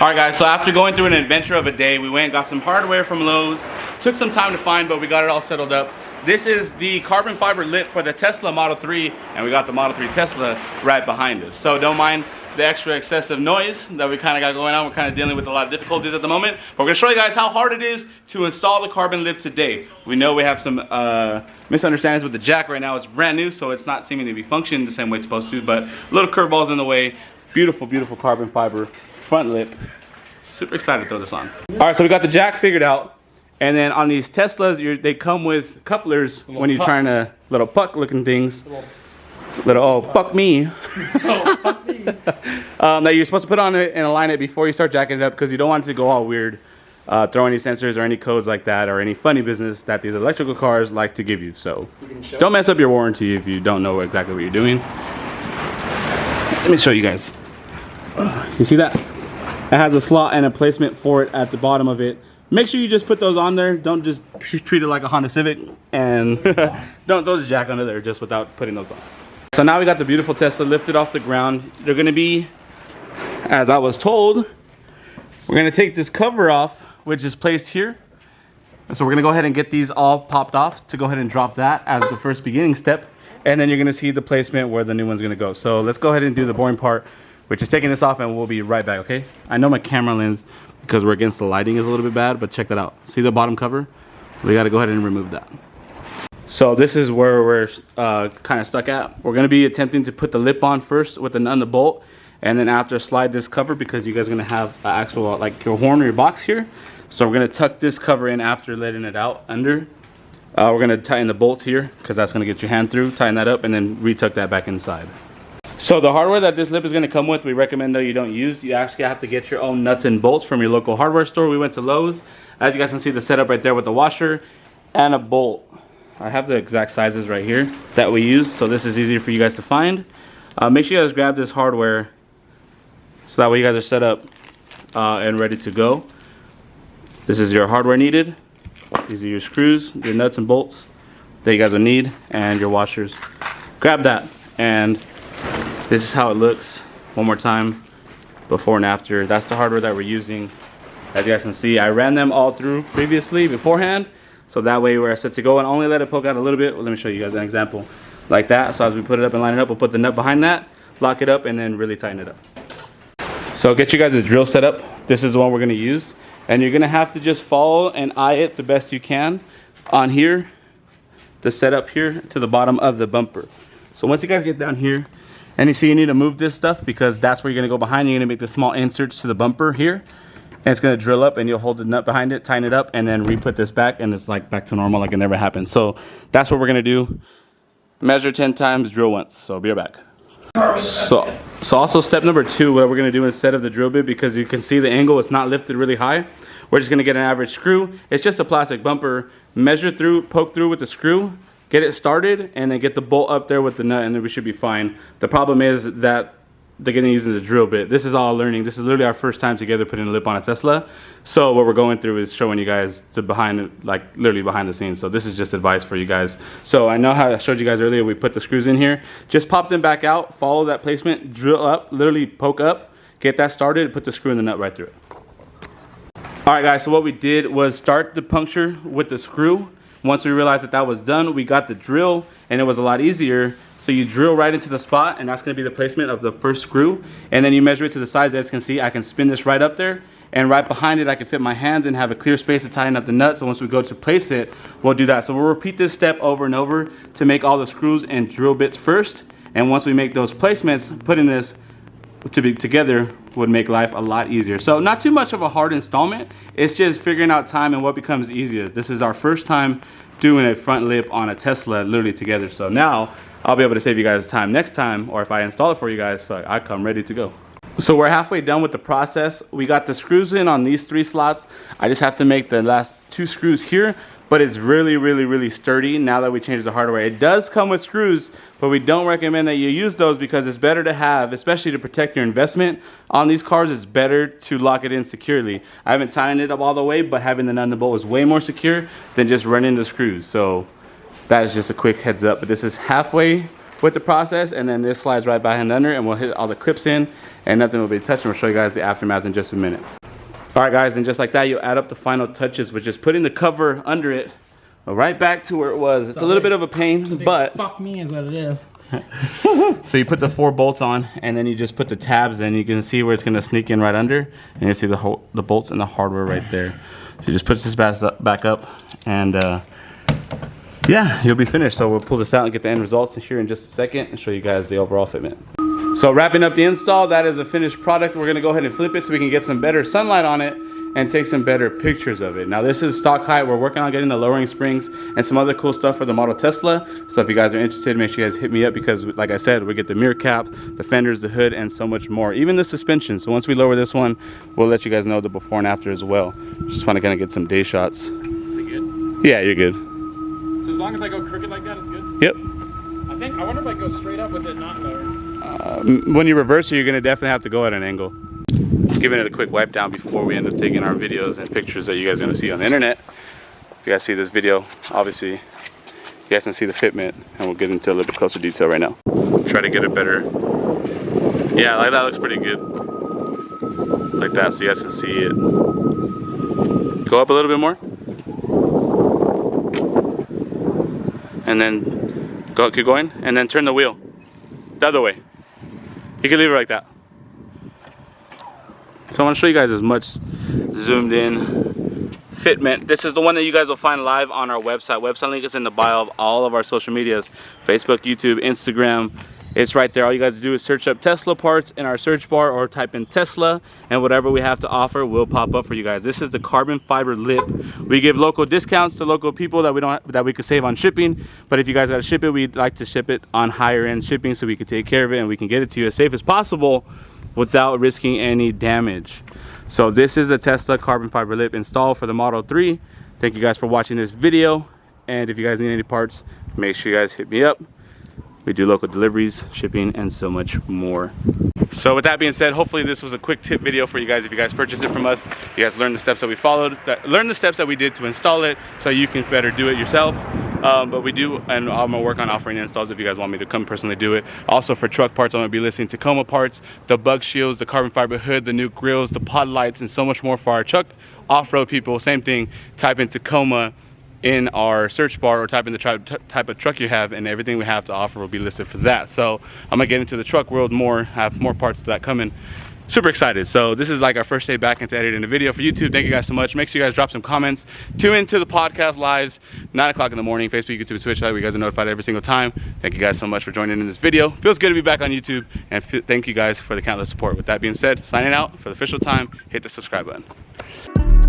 Alright guys, so after going through an adventure of a day, we went and got some hardware from Lowe's. Took some time to find, but we got it all settled up. This is the carbon fiber lip for the Tesla Model 3, and we got the Model 3 Tesla right behind us. So don't mind the extra excessive noise that we kind of got going on. We're kind of dealing with a lot of difficulties at the moment. But we're going to show you guys how hard it is to install the carbon lip today. We know we have some misunderstandings with the jack right now. It's brand new, so it's not seeming to be functioning the same way it's supposed to, but little curveballs in the way. Beautiful, beautiful carbon fiber front lip. Super excited to throw this on. All right, so we got the jack figured out. And then on these Teslas, they come with couplers when you're pucks. trying to, little puck looking things. Oh, fuck me. Oh, fuck me. That you're supposed to put on it and align it before you start jacking it up, because you don't want it to go all weird. Throw any sensors or any codes like that, or any funny business that these electrical cars like to give you. So don't mess up your warranty if you don't know exactly what you're doing. Let me show you guys. You see that? It has a slot and a placement for it at the bottom of it. Make sure you just put those on there. Don't just treat it like a Honda Civic, and don't throw the jack under there just without putting those on. So now we got the beautiful Tesla lifted off the ground. They're gonna be, as I was told, we're gonna take this cover off, which is placed here. And so we're gonna go ahead and get these all popped off to go ahead and drop that as the first beginning step. And then you're gonna see the placement where the new one's gonna go. So let's go ahead and do the boring part, which is taking this off, and we'll be right back, okay? I know my camera lens, because we're against the lighting, is a little bit bad, but check that out. See the bottom cover? We gotta go ahead and remove that. So this is where we're kind of stuck at. We're gonna be attempting to put the lip on first with the nut and the bolt, and then after slide this cover, because you guys are gonna have an actual, like your horn or your box here. So we're gonna tuck this cover in after letting it out under. We're gonna tighten the bolts here, because that's gonna get your hand through, tighten that up, and then retuck that back inside. So the hardware that this lip is going to come with, we recommend though you don't use. You actually have to get your own nuts and bolts from your local hardware store. We went to Lowe's. As you guys can see, the setup right there with the washer and a bolt. I have the exact sizes right here that we use, so this is easier for you guys to find. Make sure you guys grab this hardware so that way you guys are set up and ready to go. This is your hardware needed. These are your screws, your nuts and bolts that you guys will need, and your washers. Grab that, and this is how it looks. One more time, before and after. That's the hardware that we're using. As you guys can see, I ran them all through previously beforehand, so that way we're set to go, and only let it poke out a little bit. Well, let me show you guys an example like that. So as we put it up and line it up, we'll put the nut behind that, lock it up, and then really tighten it up. So get you guys a drill set up. This is the one we're gonna use, and you're gonna have to just follow and eye it the best you can on here, the setup here to the bottom of the bumper. So once you guys get down here, and you see you need to move this stuff, because that's where you're gonna go behind. You're gonna make the small inserts to the bumper here, and it's gonna drill up, and you'll hold the nut behind it, tighten it up, and then re-put this back, and it's like back to normal, like it never happened. So that's what we're gonna do. Measure 10 times, drill once. So be right back. So also step number 2, what we're gonna do instead of the drill bit, because you can see the angle, it's not lifted really high. We're just gonna get an average screw. It's just a plastic bumper. Measure through, poke through with the screw, get it started, and then get the bolt up there with the nut, and then we should be fine. The problem is that they're gonna use the drill bit. This is all learning. This is literally our first time together putting a lip on a Tesla. So what we're going through is showing you guys the behind, like literally behind the scenes. So this is just advice for you guys. So I know how I showed you guys earlier, we put the screws in here. Just pop them back out, follow that placement, drill up, literally poke up, get that started, put the screw in the nut right through it. All right guys, so what we did was start the puncture with the screw. Once we realized that that was done, we got the drill, and it was a lot easier. So you drill right into the spot, and that's gonna be the placement of the first screw. And then you measure it to the size. As you can see, I can spin this right up there, and right behind it, I can fit my hands and have a clear space to tighten up the nut. So once we go to place it, we'll do that. So we'll repeat this step over and over to make all the screws and drill bits first. And once we make those placements, putting this to be together would make life a lot easier. So not too much of a hard installment. It's just figuring out time and what becomes easier. This is our first time doing a front lip on a Tesla literally together. So now I'll be able to save you guys time next time, or if I install it for you guys, I come ready to go. So we're halfway done with the process. We got the screws in on these 3 slots. I just have to make the last 2 screws here, but it's really sturdy now that we changed the hardware. It does come with screws, but we don't recommend that you use those, because it's better to have, especially to protect your investment on these cars, it's better to lock it in securely. I haven't tightened it up all the way, but having the nut and the bolt is way more secure than just running the screws. So that is just a quick heads up, but this is halfway with the process, and then this slides right behind under, and we'll hit all the clips in, and nothing will be touched, and we'll show you guys the aftermath in just a minute. All right, guys, and just like that, you add up the final touches, which is putting the cover under it right back to where it was. It's a little bit of a pain, but fuck me is what it is. So you put the 4 bolts on, and then you just put the tabs in. You can see where it's gonna sneak in right under, and you see the bolts and the hardware right there. So you just put this back up, and yeah, you'll be finished. So we'll pull this out and get the end results here in just a second and show you guys the overall fitment. So wrapping up the install, that is a finished product. We're gonna go ahead and flip it so we can get some better sunlight on it and take some better pictures of it. Now this is stock height. We're working on getting the lowering springs and some other cool stuff for the Model Tesla. So if you guys are interested, make sure you guys hit me up, because like I said, we get the mirror caps, the fenders, the hood, and so much more. Even the suspension. So once we lower this one, we'll let you guys know the before and after as well. Just want to kind of get some day shots. Is it good? Yeah, you're good. So as long as I go crooked like that, it's good? Yep. I wonder if I go straight up with it not lowered. When you reverse it, you're gonna definitely have to go at an angle. Giving it a quick wipe down before we end up taking our videos and pictures that you guys are gonna see on the internet. If you guys see this video, obviously you guys can see the fitment, and we'll get into a little bit closer detail right now. Try to get it better. Yeah, like that looks pretty good. Like that, so you guys can see it. Go up a little bit more. And then keep going, and then turn the wheel the other way. You can leave it like that. So I want to show you guys as much zoomed in fitment. This is the one that you guys will find live on our website. Website link is in the bio of all of our social medias: Facebook, YouTube, Instagram. It's right there. All you guys do is search up Tesla parts in our search bar, or type in Tesla, and whatever we have to offer will pop up for you guys. This is the carbon fiber lip. We give local discounts to local people that we could save on shipping. But if you guys got to ship it, we'd like to ship it on higher end shipping so we can take care of it and we can get it to you as safe as possible without risking any damage. So this is a Tesla carbon fiber lip install for the Model 3. Thank you guys for watching this video, and if you guys need any parts, make sure you guys hit me up. We do local deliveries, shipping, and so much more. So with that being said, hopefully this was a quick tip video for you guys. If you guys purchase it from us, you guys learn the steps that we followed, learn the steps that we did to install it, so you can better do it yourself. But we do, and I'm gonna work on offering installs if you guys want me to come personally do it. Also for truck parts, I'm gonna be listing Tacoma parts, the bug shields, the carbon fiber hood, the new grills, the pod lights, and so much more for our truck off-road people. Same thing, type in Tacoma in our search bar, or type in the type of truck you have, and everything we have to offer will be listed for that. So I'm gonna get into the truck world more, have more parts of that coming. Super excited. So this is like our first day back into editing a video for YouTube. Thank you guys so much. Make sure you guys drop some comments. Tune into the podcast lives, 9 o'clock in the morning, Facebook, YouTube, and Twitch. That way you guys are notified every single time. Thank you guys so much for joining in this video. Feels good to be back on YouTube, and thank you guys for the countless support. With that being said, signing out for the official time. Hit the subscribe button.